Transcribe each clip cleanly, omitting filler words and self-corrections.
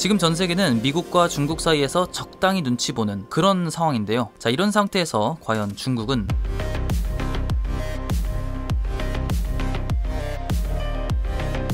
지금 전 세계는 미국과 중국 사이에서 적당히 눈치 보는 그런 상황인데요. 자, 이런 상태에서 과연 중국은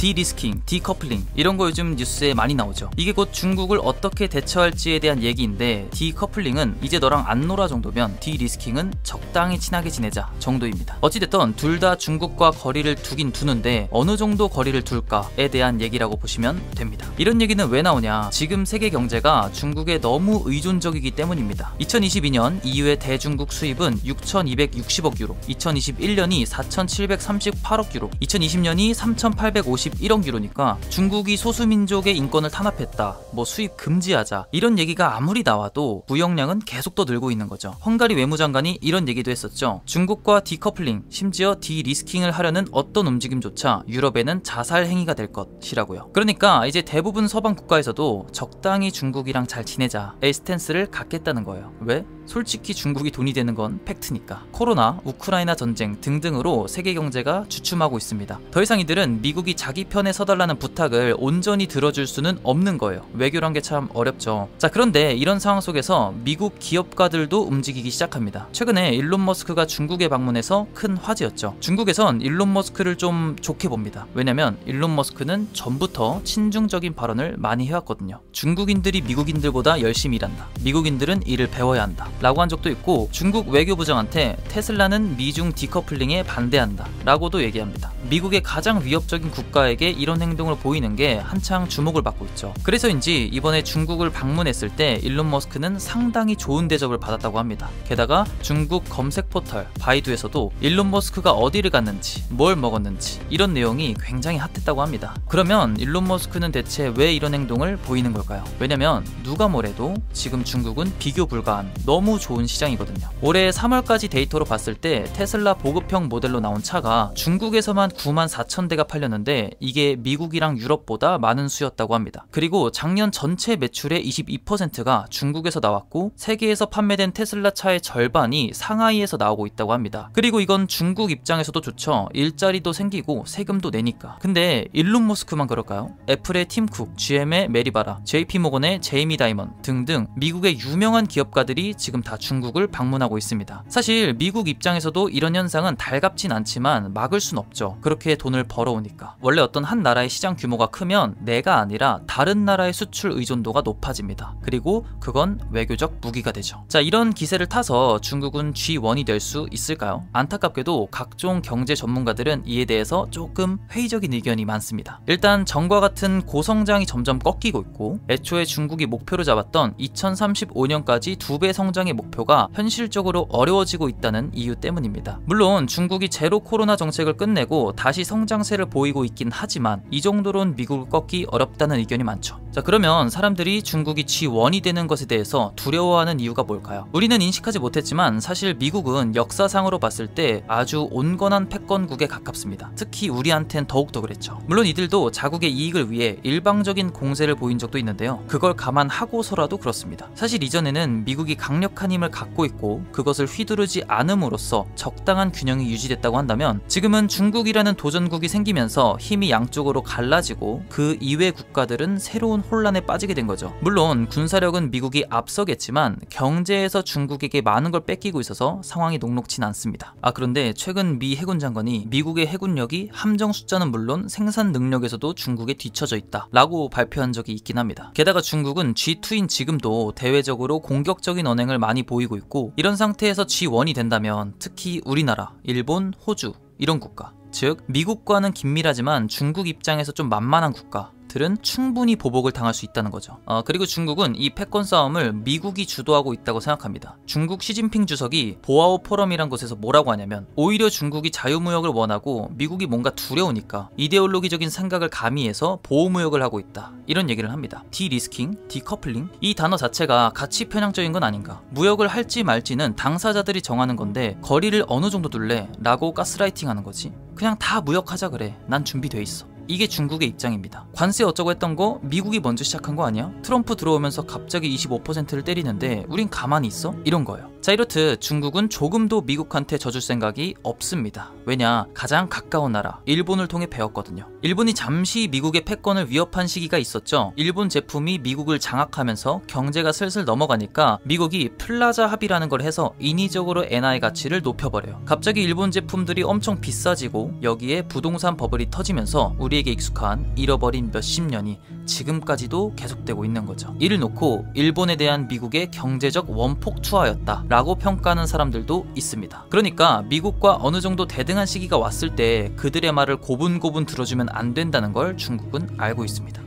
디리스킹, 디커플링 이런 거 요즘 뉴스에 많이 나오죠. 이게 곧 중국을 어떻게 대처할지에 대한 얘기인데, 디커플링은 이제 너랑 안 놀아 정도면 디리스킹은 적당히 친하게 지내자 정도입니다. 어찌됐든 둘 다 중국과 거리를 두긴 두는데 어느 정도 거리를 둘까에 대한 얘기라고 보시면 됩니다. 이런 얘기는 왜 나오냐? 지금 세계 경제가 중국에 너무 의존적이기 때문입니다. 2022년 EU의 대중국 수입은 6,260억 유로, 2021년이 4,738억 유로, 2020년이 3,851억 유로니까 중국이 소수민족의 인권을 탄압했다, 뭐 수입 금지하자 이런 얘기가 아무리 나와도 무역량은 계속 더 늘고 있는 거죠. 헝가리 외무장관이 이런 얘기도 했었죠. 중국과 디커플링, 심지어 디리스킹을 하려는 어떤 움직임조차 유럽에는 자살 행위가 될 것이라고요. 그러니까 이제 대부분 서방 국가에서도 적당히 중국이랑 잘 지내자의 스탠스를 갖겠다는 거예요. 왜? 솔직히 중국이 돈이 되는 건 팩트니까. 코로나, 우크라이나 전쟁 등등으로 세계 경제가 주춤하고 있습니다. 더 이상 이들은 미국이 자기 편에 서달라는 부탁을 온전히 들어줄 수는 없는 거예요. 외교란 게 참 어렵죠. 자, 그런데 이런 상황 속에서 미국 기업가들도 움직이기 시작합니다. 최근에 일론 머스크가 중국에 방문해서 큰 화제였죠. 중국에선 일론 머스크를 좀 좋게 봅니다. 왜냐면 일론 머스크는 전부터 친중적인 발언을 많이 해왔거든요. 중국인들이 미국인들보다 열심히 일한다, 미국인들은 일을 배워야 한다 라고 한 적도 있고, 중국 외교부장한테 테슬라는 미중 디커플링에 반대한다 라고도 얘기합니다. 미국의 가장 위협적인 국가에게 이런 행동을 보이는 게 한창 주목을 받고 있죠. 그래서인지 이번에 중국을 방문했을 때 일론 머스크는 상당히 좋은 대접을 받았다고 합니다. 게다가 중국 검색 포털 바이두에서도 일론 머스크가 어디를 갔는지, 뭘 먹었는지 이런 내용이 굉장히 핫했다고 합니다. 그러면 일론 머스크는 대체 왜 이런 행동을 보이는 걸까요? 왜냐면 누가 뭐래도 지금 중국은 비교 불가한 너무 좋은 시장이거든요. 올해 3월까지 데이터로 봤을 때 테슬라 보급형 모델로 나온 차가 중국에서만 94,000대가 팔렸는데 이게 미국이랑 유럽보다 많은 수였다고 합니다. 그리고 작년 전체 매출의 22%가 중국에서 나왔고, 세계에서 판매된 테슬라 차의 절반이 상하이에서 나오고 있다고 합니다. 그리고 이건 중국 입장에서도 좋죠. 일자리도 생기고 세금도 내니까. 근데 일론 머스크만 그럴까요? 애플의 팀 쿡, GM의 메리 바라, JP모건의 제이미 다이먼 등등 미국의 유명한 기업가들이 지금 다 중국을 방문하고 있습니다. 사실 미국 입장에서도 이런 현상은 달갑진 않지만 막을 순 없죠. 그렇게 돈을 벌어오니까. 원래 어떤 한 나라의 시장 규모가 크면 내가 아니라 다른 나라의 수출 의존도가 높아집니다. 그리고 그건 외교적 무기가 되죠. 자, 이런 기세를 타서 중국은 G1이 될 수 있을까요? 안타깝게도 각종 경제 전문가들은 이에 대해서 조금 회의적인 의견이 많습니다. 일단 전과 같은 고성장이 점점 꺾이고 있고, 애초에 중국이 목표로 잡았던 2035년까지 2배 성장의 목표가 현실적으로 어려워지고 있다는 이유 때문입니다. 물론 중국이 제로 코로나 정책을 끝내고 다시 성장세를 보이고 있긴 하지만 이 정도로는 미국을 꺾기 어렵다는 의견이 많죠. 자, 그러면 사람들이 중국이 G1이 되는 것에 대해서 두려워하는 이유가 뭘까요? 우리는 인식하지 못했지만 사실 미국은 역사상으로 봤을 때 아주 온건한 패권국에 가깝습니다. 특히 우리한텐 더욱더 그랬죠. 물론 이들도 자국의 이익을 위해 일방적인 공세를 보인 적도 있는데요. 그걸 감안하고서라도 그렇습니다. 사실 이전에는 미국이 강력한 힘을 갖고 있고 그것을 휘두르지 않음으로써 적당한 균형이 유지됐다고 한다면, 지금은 중국이라는 도전국이 생기면서 힘이 양쪽으로 갈라지고 그 이외 국가들은 새로운 혼란에 빠지게 된 거죠. 물론 군사력은 미국이 앞서겠지만 경제에서 중국에게 많은 걸 뺏기고 있어서 상황이 녹록진 않습니다. 그런데 최근 미 해군 장관이 미국의 해군력이 함정 숫자는 물론 생산 능력에서도 중국에 뒤처져 있다 라고 발표한 적이 있긴 합니다. 게다가 중국은 G2인 지금도 대외적으로 공격적인 언행을 많이 보이고 있고, 이런 상태에서 G1이 된다면 특히 우리나라, 일본, 호주 이런 국가, 즉 미국과는 긴밀하지만 중국 입장에서 좀 만만한 국가들은 충분히 보복을 당할 수 있다는 거죠. 그리고 중국은 이 패권 싸움을 미국이 주도하고 있다고 생각합니다. 중국 시진핑 주석이 보아오 포럼이란 곳에서 뭐라고 하냐면, 오히려 중국이 자유무역을 원하고 미국이 뭔가 두려우니까 이데올로기적인 생각을 가미해서 보호무역을 하고 있다, 이런 얘기를 합니다. 디리스킹, 디커플링, 이 단어 자체가 가치 편향적인 건 아닌가. 무역을 할지 말지는 당사자들이 정하는 건데 거리를 어느 정도 둘래? 라고 가스라이팅 하는 거지. 그냥 다 무역하자 그래, 난 준비돼 있어. 이게 중국의 입장입니다. 관세 어쩌고 했던 거 미국이 먼저 시작한 거 아니야? 트럼프 들어오면서 갑자기 25%를 때리는데 우린 가만히 있어? 이런 거예요. 자, 이렇듯 중국은 조금도 미국한테 져줄 생각이 없습니다. 왜냐, 가장 가까운 나라 일본을 통해 배웠거든요. 일본이 잠시 미국의 패권을 위협한 시기가 있었죠. 일본 제품이 미국을 장악하면서 경제가 슬슬 넘어가니까 미국이 플라자 합의라는 걸 해서 인위적으로 엔화의 가치를 높여버려요. 갑자기 일본 제품들이 엄청 비싸지고 여기에 부동산 버블이 터지면서 우리에게 익숙한 잃어버린 몇십 년이 지금까지도 계속되고 있는 거죠. 이를 놓고 일본에 대한 미국의 경제적 원폭 투하였다 라고 평가하는 사람들도 있습니다. 그러니까 미국과 어느 정도 대등한 시기가 왔을 때 그들의 말을 고분고분 들어주면 안 된다는 걸 중국은 알고 있습니다.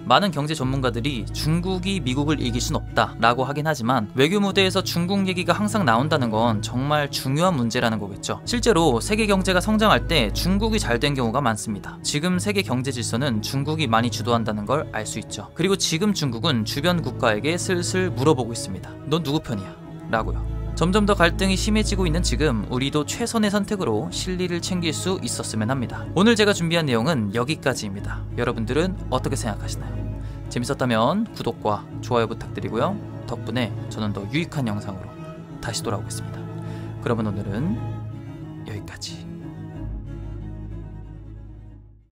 많은 경제 전문가들이 중국이 미국을 이길 순 없다 라고 하긴 하지만 외교 무대에서 중국 얘기가 항상 나온다는 건 정말 중요한 문제라는 거겠죠. 실제로 세계 경제가 성장할 때 중국이 잘 된 경우가 많습니다. 지금 세계 경제 질서는 중국이 많이 주도한다는 걸 알 수 있죠. 그리고 지금 중국은 주변 국가에게 슬슬 물어보고 있습니다. 넌 누구 편이야? 라고요. 점점 더 갈등이 심해지고 있는 지금 우리도 최선의 선택으로 실리를 챙길 수 있었으면 합니다. 오늘 제가 준비한 내용은 여기까지입니다. 여러분들은 어떻게 생각하시나요? 재밌었다면 구독과 좋아요 부탁드리고요. 덕분에 저는 더 유익한 영상으로 다시 돌아오겠습니다. 그러면 오늘은 여기까지.